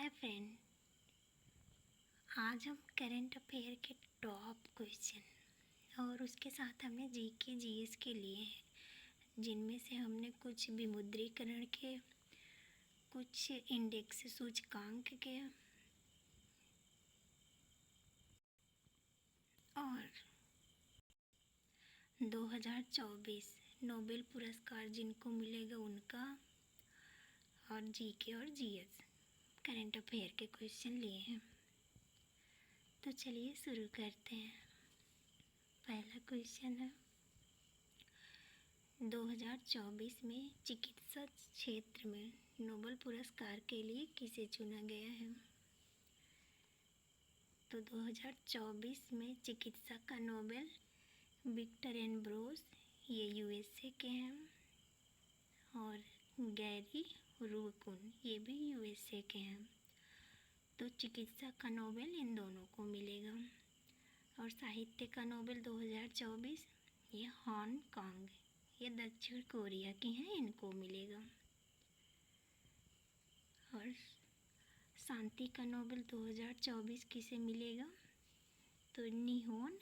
Hi friend. आज हम current affair के टॉप क्वेश्चन और उसके साथ हमने जीके जीएस के लिए हैं, जिनमें से हमने कुछ विमुद्रीकरण के, कुछ इंडेक्स सूचकांक के और 2024 नोबेल पुरस्कार जिनको मिलेगा उनका और जीके और जीएस करंट अफेयर के क्वेश्चन लिए हैं। तो चलिए शुरू करते हैं। पहला क्वेश्चन है, 2024 में चिकित्सा क्षेत्र में नोबेल पुरस्कार के लिए किसे चुना गया है? तो 2024 में चिकित्सा का नोबेल विक्टर एम्ब्रोस, ये यूएसए के हैं, और गैरी रूकुन, ये भी यूएसए के हैं। तो चिकित्सा का नोबेल इन दोनों को मिलेगा। और साहित्य का नोबेल 2024 ये हांगकांग, ये दक्षिण कोरिया के हैं, इनको मिलेगा। और शांति का नोबेल 2024 किसे मिलेगा? तो निहोन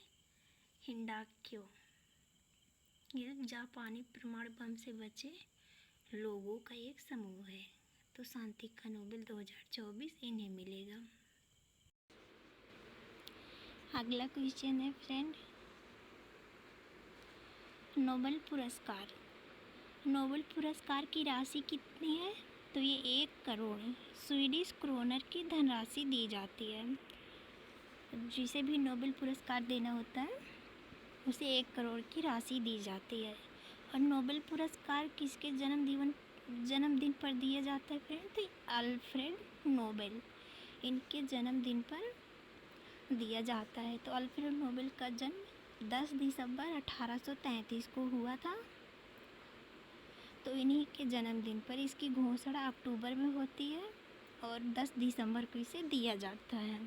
हिंडाक्यो, ये जापानी परमाणु बम से बचे लोगों का एक समूह है। तो शांति का नोबेल 2024 इन्हें मिलेगा। अगला क्वेश्चन है फ्रेंड, नोबेल पुरस्कार की राशि कितनी है? तो ये 1 करोड़ स्वीडिश क्रोनर की धनराशि दी जाती है। जिसे भी नोबेल पुरस्कार देना होता है उसे 1 करोड़ की राशि दी जाती है। और नोबेल पुरस्कार किसके जन्मदिन पर दिया जाता है फ्रेंड? तो अल्फ्रेड नोबेल, इनके जन्मदिन पर दिया जाता है। तो अल्फ्रेड नोबेल का जन्म 10 दिसंबर 1833 को हुआ था। तो इन्हीं के जन्मदिन पर इसकी घोषणा अक्टूबर में होती है और 10 दिसंबर को इसे दिया जाता है।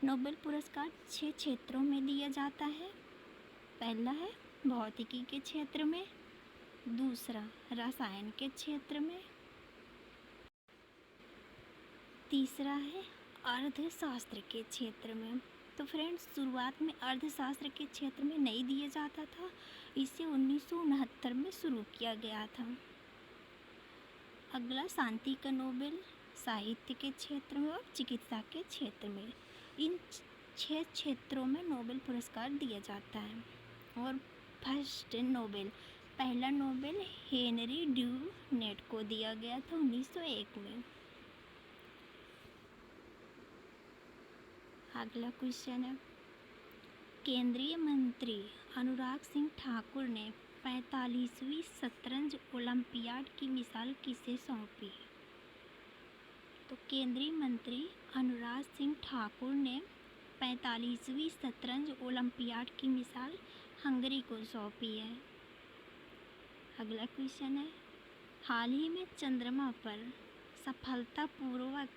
नोबेल पुरस्कार 6 क्षेत्रों में दिया जाता है। पहला है भौतिकी के क्षेत्र में, दूसरा रसायन के क्षेत्र में, तीसरा है अर्थशास्त्र के क्षेत्र में। तो फ्रेंड्स, शुरुआत में अर्थशास्त्र के क्षेत्र में नहीं दिया जाता था, इसे 1969 में शुरू किया गया था। अगला शांति का नोबेल साहित्य के क्षेत्र में और चिकित्सा के क्षेत्र में, इन 6 क्षेत्रों में नोबेल पुरस्कार दिया जाता है। और फर्स्ट नोबेल, पहला नोबेल हेनरी ड्यूनेट को दिया गया था 1901 में। अगला क्वेश्चन है, केंद्रीय मंत्री अनुराग सिंह ठाकुर ने 45वीं शतरंज ओलंपियाड की मिसाल किसे सौंपी? तो केंद्रीय मंत्री अनुराग सिंह ठाकुर ने 45वीं शतरंज ओलंपियाड की मिसाल हंगरी को सौंपी है। अगला क्वेश्चन है, हाल ही में चंद्रमा पर सफलतापूर्वक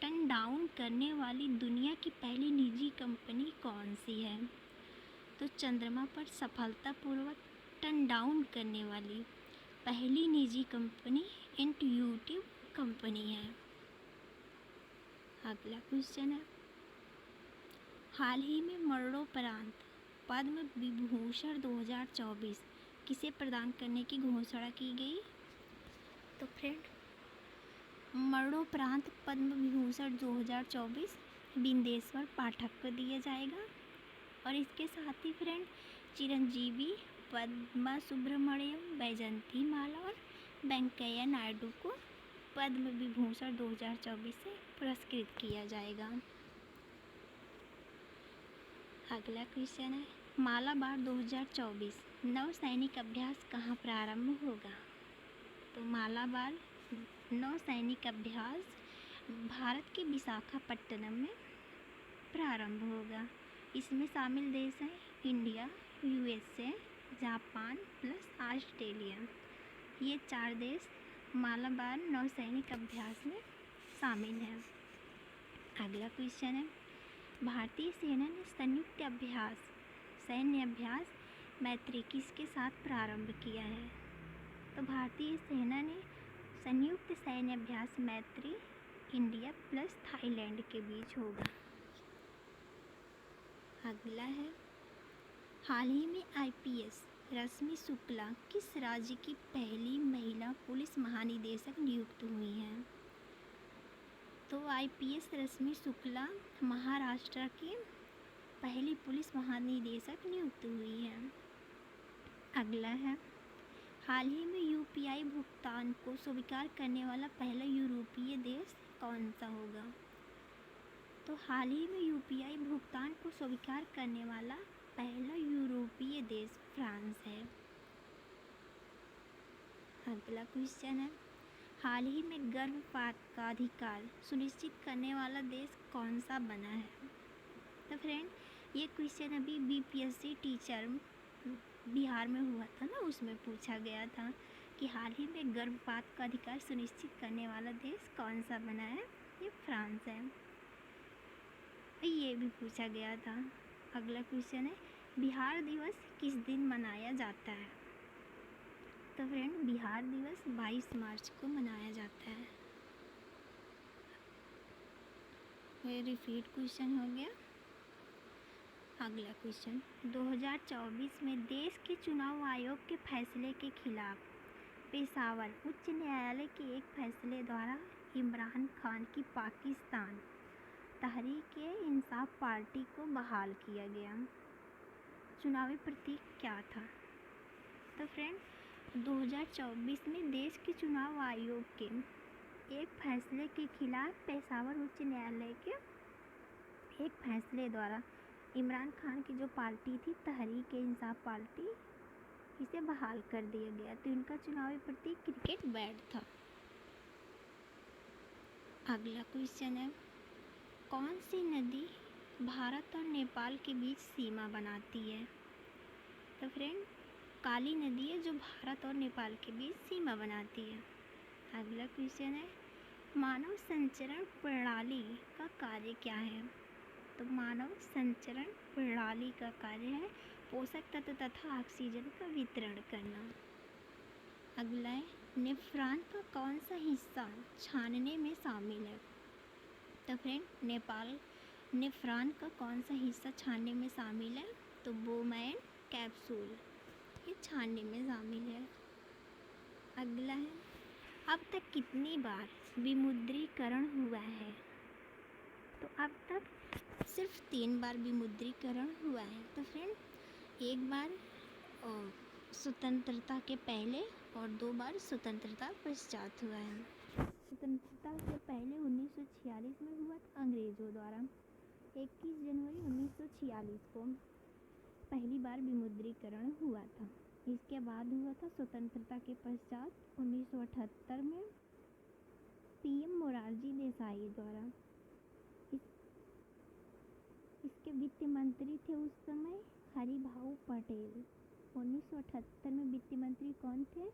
टर्न डाउन करने वाली दुनिया की पहली निजी कंपनी कौन सी है? तो चंद्रमा पर सफलतापूर्वक टर्न डाउन करने वाली पहली निजी कंपनी इंट्यूटिव कंपनी है। अगला क्वेश्चन है, हाल ही में मरणोपरांत पद्म विभूषण 2024 किसे प्रदान करने की घोषणा की गई? तो फ्रेंड, मरणोपरांत पद्म विभूषण 2024 बिंदेश्वर पाठक को दिया जाएगा। और इसके साथ ही फ्रेंड, चिरंजीवी, पद्मा सुब्रमण्यम, बैजंती माला और वेंकैया नायडू को पद्म विभूषण 2024 से पुरस्कृत किया जाएगा। अगला क्वेश्चन है, मालाबार 2024 नव सैनिक अभ्यास कहाँ प्रारंभ होगा? तो मालाबार नौ सैनिक अभ्यास भारत के विशाखापट्टनम में प्रारंभ होगा। इसमें शामिल देश हैं India, USA, Japan plus Australia. ये 4 देश मालाबार नौ सैनिक अभ्यास में शामिल हैं। अगला क्वेश्चन है, भारतीय सेना ने सैन्य अभ्यास मैत्री किसके साथ प्रारंभ किया है? तो भारतीय सेना ने संयुक्त सैन्य अभ्यास मैत्री इंडिया प्लस थाईलैंड के बीच होगा। अगला है, हाल ही में आईपीएस रश्मि शुक्ला किस राज्य की पहली महिला पुलिस महानिदेशक नियुक्त हुई हैं? तो आईपीएस रश्मि शुक्ला महाराष्ट्र की पहली पुलिस महानिदेशक नियुक्त हुई हैं। अगला है, हाल ही में यूपीआई भुगतान को स्वीकार करने वाला पहला यूरोपीय देश कौन सा होगा? तो हाल ही में यूपीआई भुगतान को स्वीकार करने वाला पहला यूरोपीय देश फ्रांस है। अगला क्वेश्चन है, हाल ही में गर्भपात का अधिकार सुनिश्चित करने वाला देश कौन सा बना है? तो फ्रेंड, ये क्वेश्चन अभी बीपीएससी टीचर बिहार में हुआ था ना, उसमें पूछा गया था कि हाल ही में गर्भपात का अधिकार सुनिश्चित करने वाला देश कौन सा बना है? ये फ्रांस है। ये भी पूछा गया था। अगला क्वेश्चन है, बिहार दिवस किस दिन मनाया जाता है? तो फ्रेंड, बिहार दिवस 22 मार्च को मनाया जाता है। ये रिपीट क्वेश्चन हो गया। अगला क्वेश्चन, 2024 में देश के चुनाव आयोग के फैसले के खिलाफ पेशावर उच्च न्यायालय के एक फैसले द्वारा इमरान खान की पाकिस्तान तहरीक-ए-इंसाफ पार्टी को बहाल किया गया। चुनावी प्रतीक क्या था? तो फ्रेंड, 2024 में देश के चुनाव आयोग के एक फैसले के खिलाफ पेशावर उच्च न्यायालय के एक फैसले द्वारा इमरान खान की जो पार्टी थी तहरीक-ए-इंसाफ पार्टी, इसे बहाल कर दिया गया। तो इनका चुनावी प्रतीक क्रिकेट बैट था। अगला क्वेश्चन है, कौन सी नदी भारत और नेपाल के बीच सीमा बनाती है? तो फ्रेंड, काली नदी है जो भारत और नेपाल के बीच सीमा बनाती है। अगला क्वेश्चन है, मानव संचरण प्रणाली का कार्य क्या है? तो मानव संचरण प्रणाली का कार्य है पोषक तत्व तथा ऑक्सीजन का वितरण करना। अगला है, नेफ्रॉन का कौन सा हिस्सा छानने में शामिल है? तो फ्रेंड, नेफ्रॉन का कौन सा हिस्सा छानने में शामिल है? तो बोमैन कैप्सूल, ये छानने में शामिल है। अगला है, अब तक कितनी बार विमुद्रीकरण हुआ है? तो अब तक सिर्फ 3 बार विमुद्रीकरण हुआ है। तो फ्रेंड, एक बार स्वतंत्रता के पहले और 2 बार स्वतंत्रता पश्चात हुआ है। स्वतंत्रता से पहले 1946 में हुआ था अंग्रेज़ों द्वारा। 21 जनवरी 1946 को पहली बार विमुद्रीकरण हुआ था। इसके बाद हुआ था स्वतंत्रता के पश्चात 1978 में पीएम मोरारजी देसाई द्वारा। इसके वित्त मंत्री थे उस समय हरिभाऊ पटेल। 1978 में वित्त मंत्री कौन थे?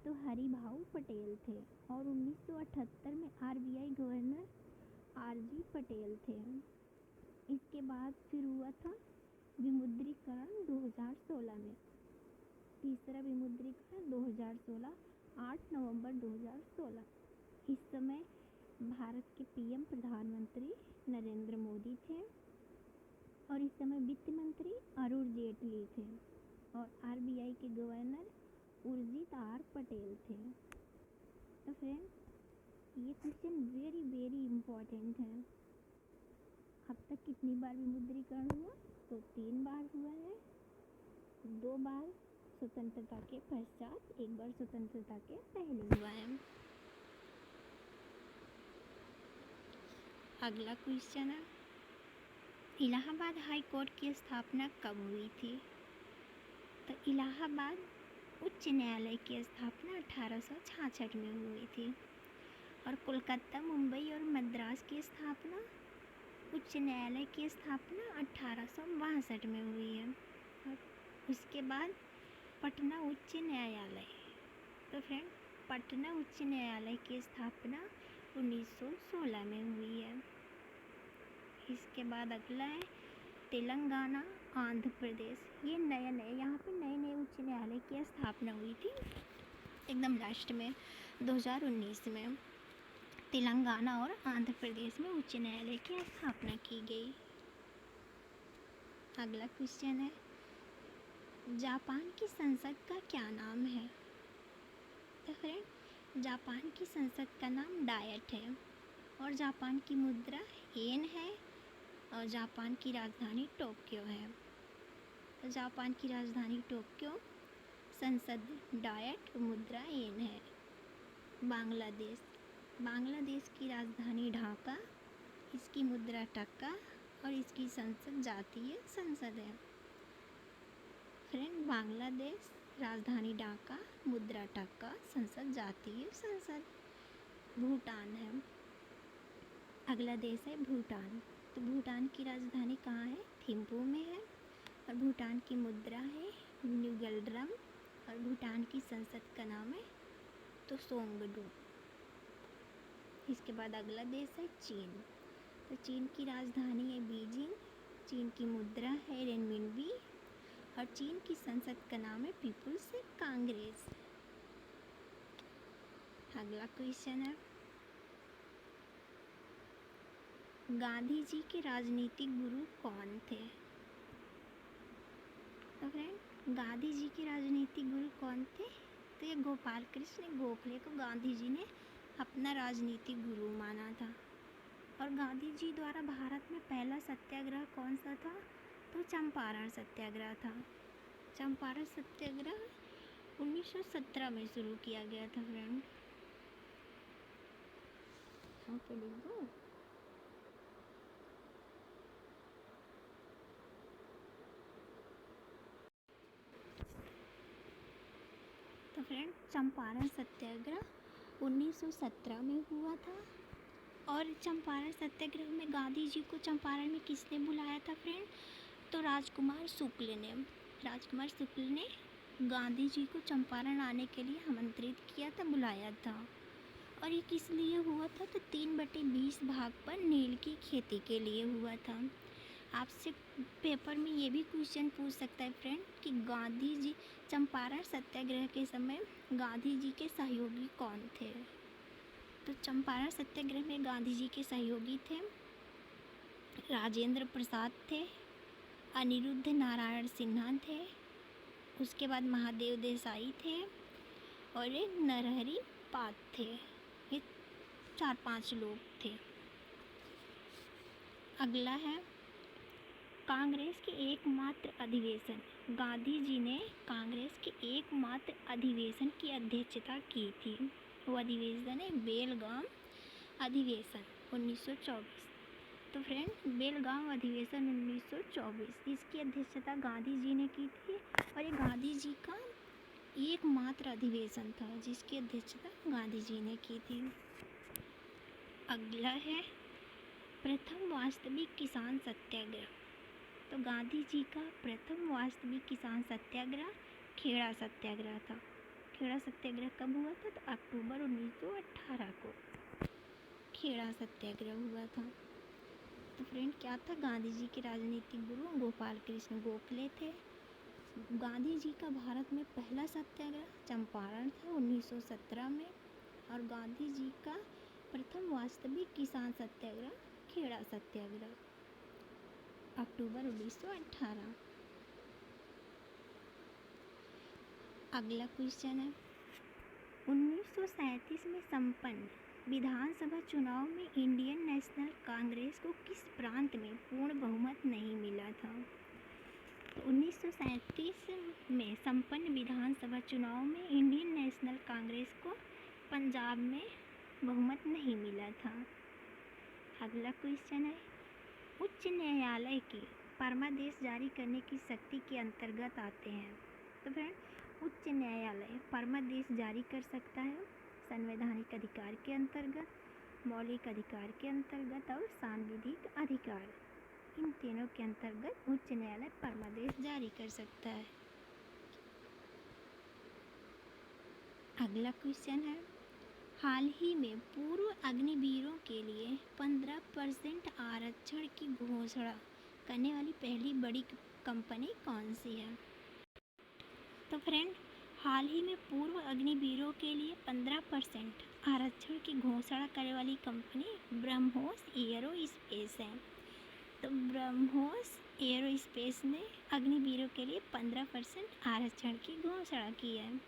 तो हरिभाऊ पटेल थे। और 1978 में आरबीआई गवर्नर आरजी पटेल थे। इसके बाद फिर हुआ था विमुद्रीकरण 2016 में। तीसरा विमुद्रीकरण 2016, 8 नवंबर 2016। इस समय भारत के पीएम प्रधानमंत्री नरेंद्र मोदी थे और इस समय वित्त मंत्री अरुण जेटली थे और आरबीआई के गवर्नर उर्जित आर पटेल थे। तो फ्रेंड, ये क्वेश्चन वेरी वेरी इम्पोर्टेंट है। अब तक कितनी बार विमुद्रीकरण हुआ? तो 3 बार हुआ है। 2 बार स्वतंत्रता के पश्चात, 1 बार स्वतंत्रता के पहले हुआ है। अगला क्वेश्चन है, इलाहाबाद हाई कोर्ट की स्थापना कब हुई थी? तो इलाहाबाद उच्च न्यायालय की स्थापना 1866 में हुई थी और कोलकाता, मुंबई और मद्रास की स्थापना उच्च न्यायालय की स्थापना 1862 में हुई है। और उसके बाद पटना उच्च न्यायालय, तो फ्रेंड, पटना उच्च न्यायालय की स्थापना 1916 में हुई है। इसके बाद अगला है तेलंगाना, आंध्र प्रदेश। ये नए यहाँ पे नए उच्च न्यायालय की स्थापना हुई थी एकदम लास्ट में 2019 में। तेलंगाना और आंध्र प्रदेश में उच्च न्यायालय की स्थापना की गई। अगला क्वेश्चन है, जापान की संसद का क्या नाम है? तो फ्रेंड, जापान की संसद का नाम डायट है और जापान की मुद्रा येन है और जापान की राजधानी टोक्यो है। तो जापान की राजधानी टोक्यो, संसद डायट, मुद्रा येन है। बांग्लादेश की राजधानी ढाका, इसकी मुद्रा टका और इसकी संसद जातीय संसद है। फ्रेंड, बांग्लादेश, राजधानी ढाका, मुद्रा टका, संसद जातीय संसद। भूटान है। अगला देश है भूटान। तो भूटान की राजधानी कहाँ है? थिम्पू में है और भूटान की मुद्रा है न्यूगलड्रम और भूटान की संसद का नाम है तो सोंगडू। इसके बाद अगला देश है चीन। तो चीन की राजधानी है बीजिंग, चीन की मुद्रा है रेनमिनबी और चीन की संसद का नाम है पीपुल्स कांग्रेस। अगला क्वेश्चन है, गांधी जी के राजनीतिक गुरु कौन थे? तो फ्रेंड, गांधी जी के राजनीतिक गुरु कौन थे? तो ये गोपाल कृष्ण गोखले को गांधी जी ने अपना राजनीतिक गुरु माना था। और गांधी जी द्वारा भारत में पहला सत्याग्रह कौन सा था? तो चंपारण सत्याग्रह था। चंपारण सत्याग्रह 1917 में शुरू किया गया था। फ्रेंड, ओके, लिख दो। तो फ्रेंड, चंपारण सत्याग्रह 1917 में हुआ था। और चंपारण सत्याग्रह में गांधी जी को चंपारण में किसने बुलाया था? फ्रेंड, तो राजकुमार शुक्ल ने गांधी जी को चंपारण आने के लिए आमंत्रित किया था, बुलाया था। और ये किस लिए हुआ था? तो 3/20 भाग पर नील की खेती के लिए हुआ था। आपसे पेपर में ये भी क्वेश्चन पूछ सकता है फ्रेंड कि गांधी जी चंपारण सत्याग्रह के समय गांधी जी के सहयोगी कौन थे? तो चंपारण सत्याग्रह में गांधी जी के सहयोगी थे राजेंद्र प्रसाद थे, अनिरुद्ध नारायण सिन्हा थे, उसके बाद महादेव देसाई थे और एक नरहरि पाठ थे। ये 4-5 लोग थे। अगला है, कांग्रेस के एकमात्र अधिवेशन। गांधी जी ने कांग्रेस के एकमात्र अधिवेशन की अध्यक्षता की थी। वो अधिवेशन है बेलगाम अधिवेशन 1924। तो फ्रेंड, बेलगाम अधिवेशन 1924, इसकी अध्यक्षता गांधी जी ने की थी और ये गांधी जी का एकमात्र अधिवेशन था जिसकी अध्यक्षता गांधी जी ने की थी। अगला है, प्रथम वास्तविक किसान सत्याग्रह। तो गांधी जी का प्रथम वास्तविक किसान सत्याग्रह खेड़ा सत्याग्रह था। खेड़ा सत्याग्रह कब हुआ था? तो अक्टूबर 1918 को खेड़ा सत्याग्रह हुआ था। तो फ्रेंड, क्या था? गांधी जी के राजनीतिक गुरु गोपाल कृष्ण गोखले थे। गांधी जी का भारत में पहला सत्याग्रह चंपारण था 1917 में और गांधी जी का प्रथम वास्तविक किसान सत्याग्रह खेड़ा सत्याग्रह अक्टूबर 1918। अगला क्वेश्चन है, 1937 में संपन्न विधानसभा चुनाव में इंडियन नेशनल कांग्रेस को किस प्रांत में पूर्ण बहुमत नहीं मिला था? तो 1937 में संपन्न विधानसभा चुनाव में इंडियन नेशनल कांग्रेस को पंजाब में बहुमत नहीं मिला था। अगला क्वेश्चन है, उच्च न्यायालय के परमादेश जारी करने की शक्ति के अंतर्गत आते हैं। तो फ्रेंड, उच्च न्यायालय परमादेश जारी कर सकता है संवैधानिक अधिकार के अंतर्गत, मौलिक अधिकार के अंतर्गत और सांविधिक अधिकार, इन तीनों के अंतर्गत उच्च न्यायालय परमादेश जारी कर सकता है। अगला क्वेश्चन है, हाल ही में पूर्व अग्निवीरों के लिए 15% आरक्षण की घोषणा करने वाली पहली बड़ी कंपनी कौन सी है? तो फ्रेंड, हाल ही में पूर्व अग्निवीरों के लिए 15% आरक्षण की घोषणा करने वाली कंपनी ब्रह्मोस एयरोस्पेस है। तो ब्रह्मोस एयरोस्पेस ने अग्निवीरों के लिए 15% आरक्षण की घोषणा की है।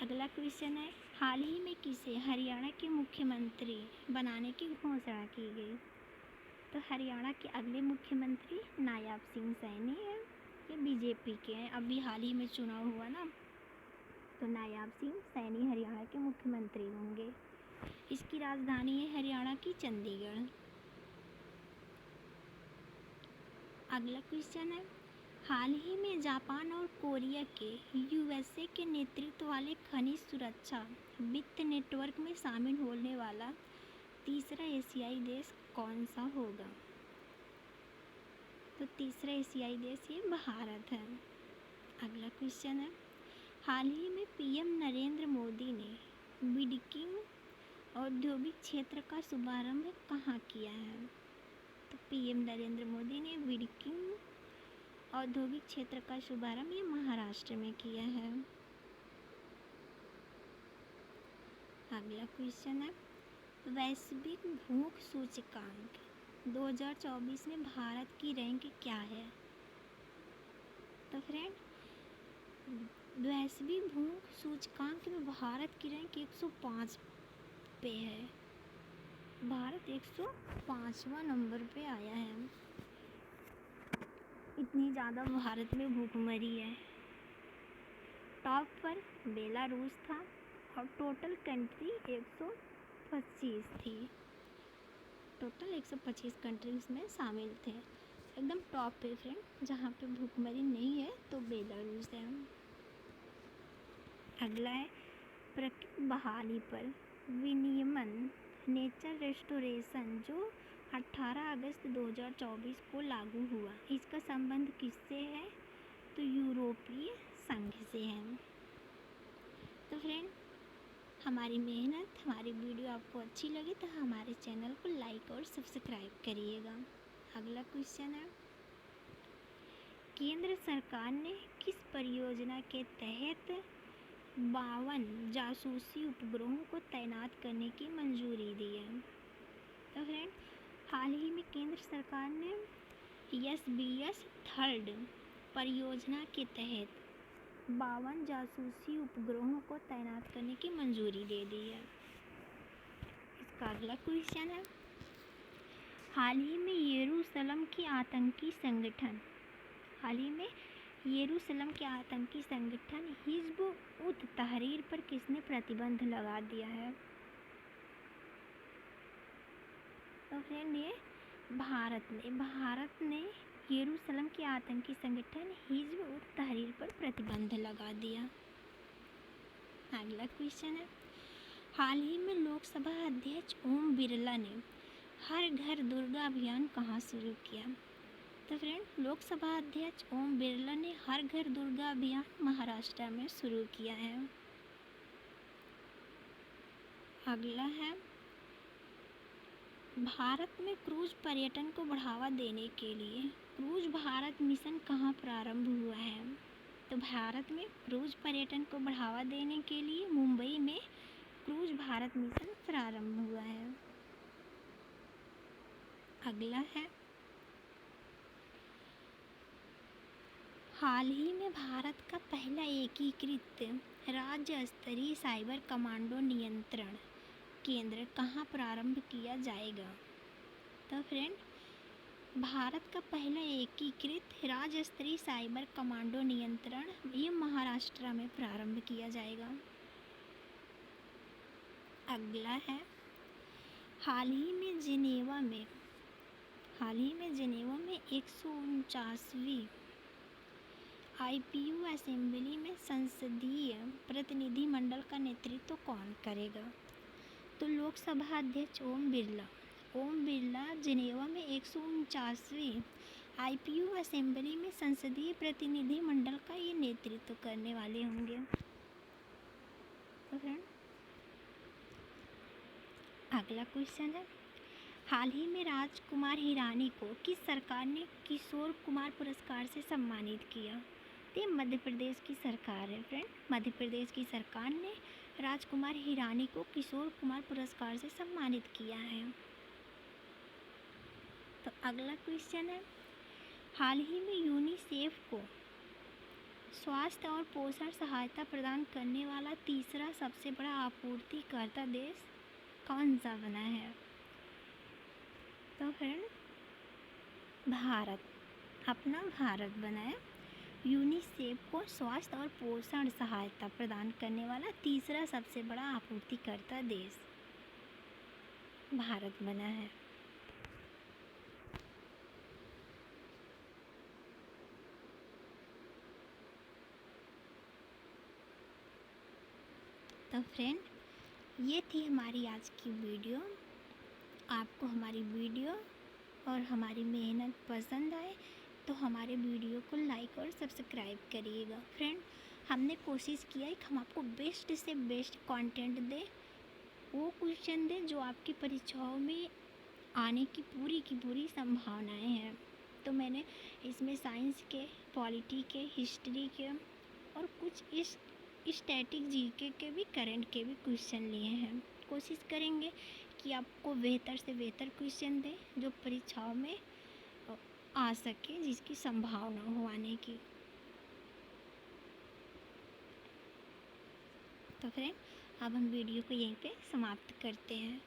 अगला क्वेश्चन है, हाल ही में किसे हरियाणा के मुख्यमंत्री बनाने की घोषणा की गई? तो हरियाणा के अगले मुख्यमंत्री नायब सिंह सैनी हैं। ये बीजेपी के हैं, अभी हाल ही में चुनाव हुआ ना, तो नायब सिंह सैनी हरियाणा के मुख्यमंत्री होंगे। इसकी राजधानी है हरियाणा की चंडीगढ़। अगला क्वेश्चन है, हाल ही में जापान और कोरिया के यूएसए के नेतृत्व वाले खनिज सुरक्षा वित्त नेटवर्क में शामिल होने वाला तीसरा एशियाई देश कौन सा होगा? तो तीसरा एशियाई देश ये भारत है। अगला क्वेश्चन है, हाल ही में पीएम नरेंद्र मोदी ने बिडकिंग औद्योगिक क्षेत्र का शुभारंभ कहाँ किया है? तो पीएम नरेंद्र मोदी ने बिडकिंग औद्योगिक क्षेत्र का शुभारंभ ये महाराष्ट्र में किया है। अगला क्वेश्चन है, वैश्विक भूख सूचकांक 2024 में भारत की रैंक क्या है? तो फ्रेंड, वैश्विक भूख सूचकांक में भारत की रैंक 105 पे है। भारत 105वां नंबर पे आया है। इतनी ज़्यादा भारत में भूखमरी है। टॉप पर बेलारूस था और टोटल कंट्री 125 थी। टोटल 125 कंट्रीज में शामिल थे। एकदम टॉप पे फ्रेंड, जहाँ पे भूखमरी नहीं है तो बेलारूस है। अगला है, प्रकृति बहाली पर विनियमन नेचर रेस्टोरेशन जो 18 अगस्त 2024 को लागू हुआ, इसका संबंध किससे है? तो यूरोपीय संघ से है। तो फ्रेंड, हमारी मेहनत, हमारी वीडियो आपको अच्छी लगी तो हमारे चैनल को लाइक और सब्सक्राइब करिएगा। अगला क्वेश्चन है, केंद्र सरकार ने किस परियोजना के तहत 52 जासूसी उपग्रहों को तैनात करने की मंजूरी दी है? तो फ्रेंड, हाल ही में केंद्र सरकार ने SBS थर्ड परियोजना के तहत 52 जासूसी उपग्रहों को तैनात करने की मंजूरी दे दी है। इसका अगला क्वेश्चन है, हाल ही में यरूशलेम के आतंकी संगठन हिज़्ब उत तहरीर पर किसने प्रतिबंध लगा दिया है? तो फ्रेंड, ये भारत ने यरूशलेम के आतंकी संगठन हिज़्ब उत तहरीर पर प्रतिबंध लगा दिया। अगला क्वेश्चन है, हाल ही में लोकसभा अध्यक्ष ओम बिरला ने हर घर दुर्गा अभियान कहाँ शुरू किया? तो फ्रेंड, लोकसभा अध्यक्ष ओम बिरला ने हर घर दुर्गा अभियान महाराष्ट्र में शुरू किया है। अगला है, भारत में क्रूज पर्यटन को बढ़ावा देने के लिए क्रूज भारत मिशन कहाँ प्रारंभ हुआ है? तो भारत में क्रूज पर्यटन को बढ़ावा देने के लिए मुंबई में क्रूज भारत मिशन प्रारंभ हुआ है। अगला है, हाल ही में भारत का पहला एकीकृत राज्य स्तरीय साइबर कमांडो नियंत्रण केंद्र कहाँ प्रारंभ किया जाएगा? तो फ्रेंड, भारत का पहला एकीकृत राज्य स्तरीय साइबर कमांडो नियंत्रण ये महाराष्ट्र में प्रारंभ किया जाएगा। अगला है, हाल ही में जिनेवा में 149वीं IPU असेंबली में संसदीय प्रतिनिधिमंडल का नेतृत्व कौन करेगा? तो लोकसभा अध्यक्ष ओम बिरला जिनेवा में 149वीं IPU असेंबली में संसदीय प्रतिनिधिमंडल का ये नेतृत्व करने वाले होंगे। तो फ्रेंड, अगला क्वेश्चन है, हाल ही में राजकुमार हिरानी को किस सरकार ने किशोर कुमार पुरस्कार से सम्मानित किया? ये मध्य प्रदेश की सरकार है फ्रेंड। मध्य प्रदेश की सरकार ने राजकुमार हिरानी को किशोर कुमार पुरस्कार से सम्मानित किया है? तो अगला क्वेश्चन है, हाल ही में यूनिसेफ को स्वास्थ्य और पोषण सहायता प्रदान करने वाला तीसरा सबसे बड़ा आपूर्तिकर्ता देश कौन सा बना है? तो फ्रेंड, भारत, अपना भारत बना है। यूनिसेफ को स्वास्थ्य और पोषण सहायता प्रदान करने वाला तीसरा सबसे बड़ा आपूर्तिकर्ता देश भारत बना है। तो फ्रेंड, ये थी हमारी आज की वीडियो। आपको हमारी वीडियो और हमारी मेहनत पसंद आए तो हमारे वीडियो को लाइक और सब्सक्राइब करिएगा। फ्रेंड, हमने कोशिश किया है कि हम आपको बेस्ट से बेस्ट कंटेंट दें, वो क्वेश्चन दें जो आपकी परीक्षाओं में आने की पूरी संभावनाएं हैं। तो मैंने इसमें साइंस के, पॉलिटी के, हिस्ट्री के और कुछ इस स्टैटिक जीके के भी, करंट के भी क्वेश्चन लिए हैं। कोशिश करेंगे कि आपको बेहतर से बेहतर क्वेश्चन दें जो परीक्षाओं में आ सके, जिसकी संभावना हो आने की। तो फ्रेंड, अब हम वीडियो को यहीं पे समाप्त करते हैं।